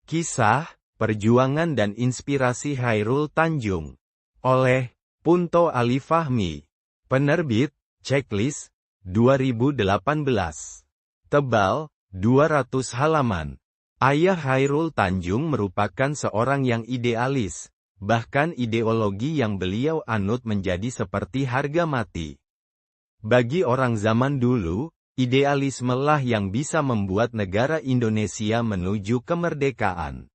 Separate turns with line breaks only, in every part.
Kisah, Perjuangan dan Inspirasi Chairul Tanjung. Oleh Punto Ali Fahmi. Penerbit, Checklist, 2018. Tebal, 200 halaman. Ayah Chairul Tanjung merupakan seorang yang idealis, bahkan ideologi yang beliau anut menjadi seperti harga mati. Bagi orang zaman dulu, idealisme lah yang bisa membuat negara Indonesia menuju kemerdekaan.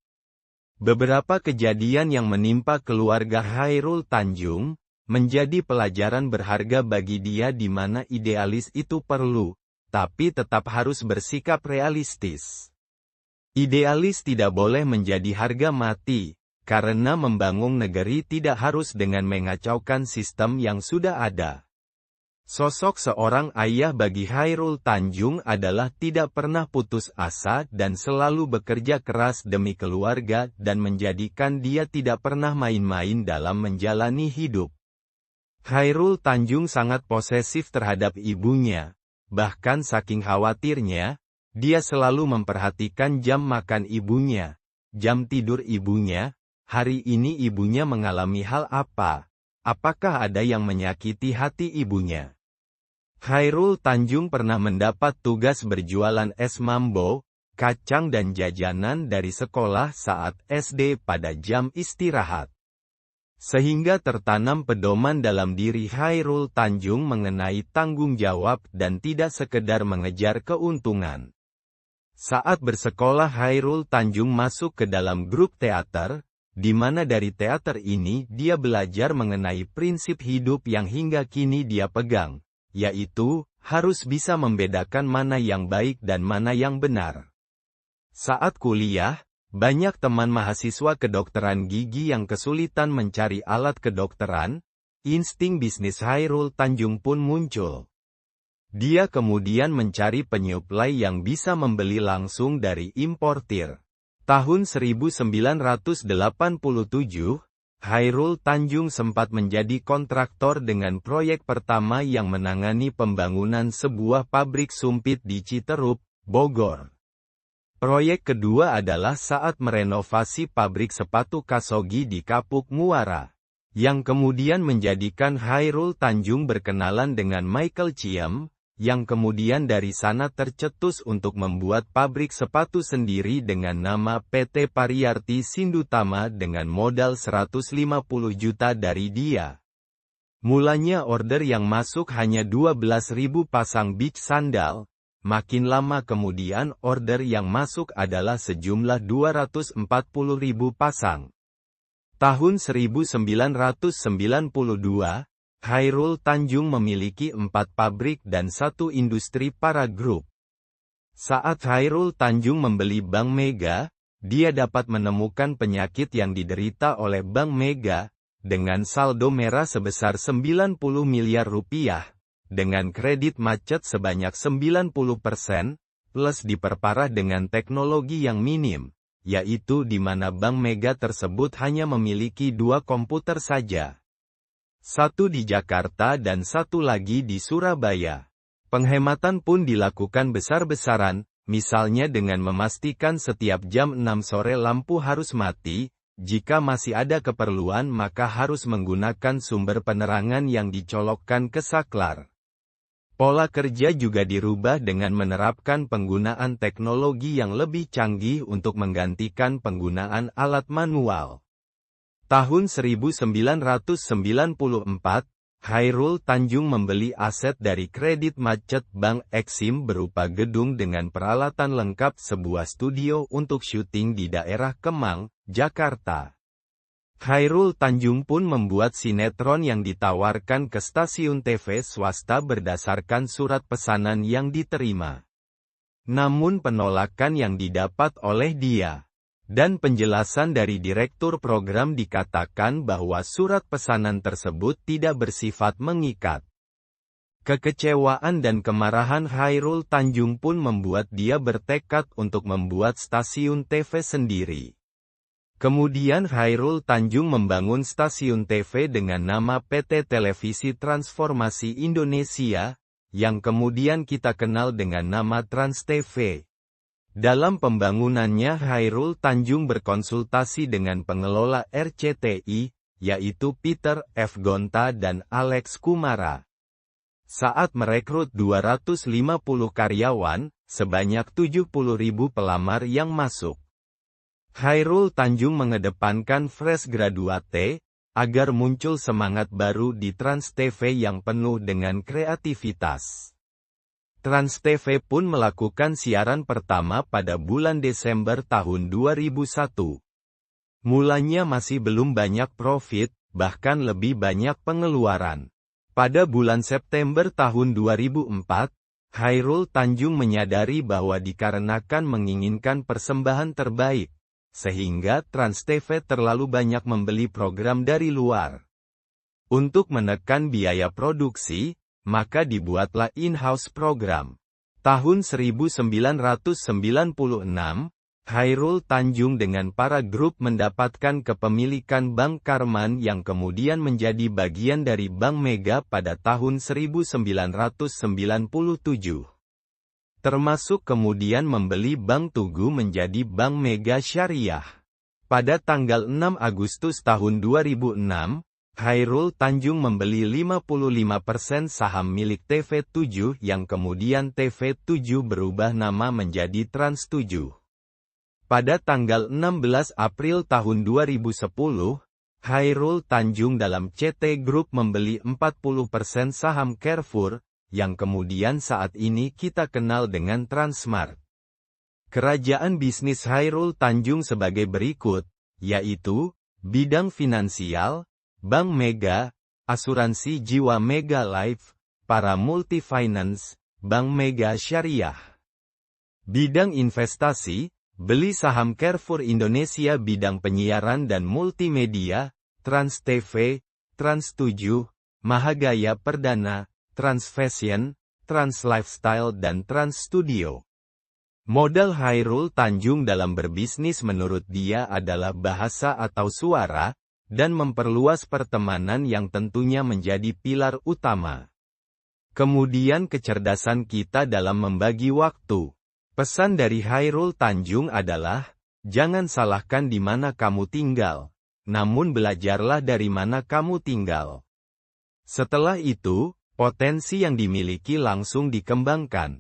Beberapa kejadian yang menimpa keluarga Chairul Tanjung, menjadi pelajaran berharga bagi dia di mana idealis itu perlu, tapi tetap harus bersikap realistis. Idealis tidak boleh menjadi harga mati, karena membangun negeri tidak harus dengan mengacaukan sistem yang sudah ada. Sosok seorang ayah bagi Chairul Tanjung adalah tidak pernah putus asa dan selalu bekerja keras demi keluarga dan menjadikan dia tidak pernah main-main dalam menjalani hidup. Chairul Tanjung sangat posesif terhadap ibunya, bahkan saking khawatirnya, dia selalu memperhatikan jam makan ibunya, jam tidur ibunya, hari ini ibunya mengalami hal apa, apakah ada yang menyakiti hati ibunya. Chairul Tanjung pernah mendapat tugas berjualan es mambo, kacang dan jajanan dari sekolah saat SD pada jam istirahat. Sehingga tertanam pedoman dalam diri Chairul Tanjung mengenai tanggung jawab dan tidak sekedar mengejar keuntungan. Saat bersekolah Chairul Tanjung masuk ke dalam grup teater, di mana dari teater ini dia belajar mengenai prinsip hidup yang hingga kini dia pegang, yaitu, harus bisa membedakan mana yang baik dan mana yang benar. Saat kuliah, banyak teman mahasiswa kedokteran gigi yang kesulitan mencari alat kedokteran, insting bisnis Chairul Tanjung pun muncul. Dia kemudian mencari penyuplai yang bisa membeli langsung dari importir. Tahun 1987, Chairul Tanjung sempat menjadi kontraktor dengan proyek pertama yang menangani pembangunan sebuah pabrik sumpit di Citerup, Bogor. Proyek kedua adalah saat merenovasi pabrik sepatu Kasogi di Kapuk Muara, yang kemudian menjadikan Chairul Tanjung berkenalan dengan Michael Chiem, yang kemudian dari sana tercetus untuk membuat pabrik sepatu sendiri dengan nama PT Pariyarti Sindutama dengan modal 150 juta dari dia. Mulanya order yang masuk hanya 12.000 pasang beach sandal, makin lama kemudian order yang masuk adalah sejumlah 240.000 pasang. Tahun 1992, Chairul Tanjung memiliki 4 pabrik dan 1 industri para grup. Saat Chairul Tanjung membeli Bank Mega, dia dapat menemukan penyakit yang diderita oleh Bank Mega, dengan saldo merah sebesar 90 miliar rupiah, dengan kredit macet sebanyak 90%, plus diperparah dengan teknologi yang minim, yaitu di mana Bank Mega tersebut hanya memiliki 2 komputer saja. 1 di Jakarta dan 1 lagi di Surabaya. Penghematan pun dilakukan besar-besaran, misalnya dengan memastikan setiap jam 6 sore lampu harus mati, jika masih ada keperluan maka harus menggunakan sumber penerangan yang dicolokkan ke saklar. Pola kerja juga dirubah dengan menerapkan penggunaan teknologi yang lebih canggih untuk menggantikan penggunaan alat manual. Tahun 1994, Chairul Tanjung membeli aset dari kredit macet Bank Exim berupa gedung dengan peralatan lengkap sebuah studio untuk syuting di daerah Kemang, Jakarta. Chairul Tanjung pun membuat sinetron yang ditawarkan ke stasiun TV swasta berdasarkan surat pesanan yang diterima. Namun penolakan yang didapat oleh dia. Dan penjelasan dari direktur program dikatakan bahwa surat pesanan tersebut tidak bersifat mengikat. Kekecewaan dan kemarahan Chairul Tanjung pun membuat dia bertekad untuk membuat stasiun TV sendiri. Kemudian Chairul Tanjung membangun stasiun TV dengan nama PT Televisi Transformasi Indonesia, yang kemudian kita kenal dengan nama Trans TV. Dalam pembangunannya Chairul Tanjung berkonsultasi dengan pengelola RCTI, yaitu Peter F. Gonta dan Alex Kumara. Saat merekrut 250 karyawan, sebanyak 70.000 pelamar yang masuk. Chairul Tanjung mengedepankan fresh graduate, agar muncul semangat baru di Trans TV yang penuh dengan kreativitas. Trans TV pun melakukan siaran pertama pada bulan Desember tahun 2001. Mulanya masih belum banyak profit, bahkan lebih banyak pengeluaran. Pada bulan September tahun 2004, Chairul Tanjung menyadari bahwa dikarenakan menginginkan persembahan terbaik, sehingga Trans TV terlalu banyak membeli program dari luar. Untuk menekan biaya produksi, maka dibuatlah in-house program. Tahun 1996, Chairul Tanjung dengan para grup mendapatkan kepemilikan Bank Karman yang kemudian menjadi bagian dari Bank Mega pada tahun 1997. Termasuk kemudian membeli Bank Tugu menjadi Bank Mega Syariah. Pada tanggal 6 Agustus tahun 2006, Chairul Tanjung membeli 55% saham milik TV7 yang kemudian TV7 berubah nama menjadi Trans 7. Pada tanggal 16 April tahun 2010, Chairul Tanjung dalam CT Group membeli 40% saham Carrefour, yang kemudian saat ini kita kenal dengan Transmart. Kerajaan bisnis Chairul Tanjung sebagai berikut, yaitu, bidang finansial, Bank Mega, asuransi jiwa Mega Life, para multi-finance, Bank Mega Syariah. Bidang investasi, beli saham Carrefour Indonesia bidang penyiaran dan multimedia, Trans TV, Trans 7, Mahagaya Perdana, Trans Fashion, Trans Lifestyle dan Trans Studio. Modal Chairul Tanjung dalam berbisnis menurut dia adalah bahasa atau suara, dan memperluas pertemanan yang tentunya menjadi pilar utama. Kemudian kecerdasan kita dalam membagi waktu. Pesan dari Chairul Tanjung adalah, jangan salahkan di mana kamu tinggal, namun belajarlah dari mana kamu tinggal. Setelah itu, potensi yang dimiliki langsung dikembangkan.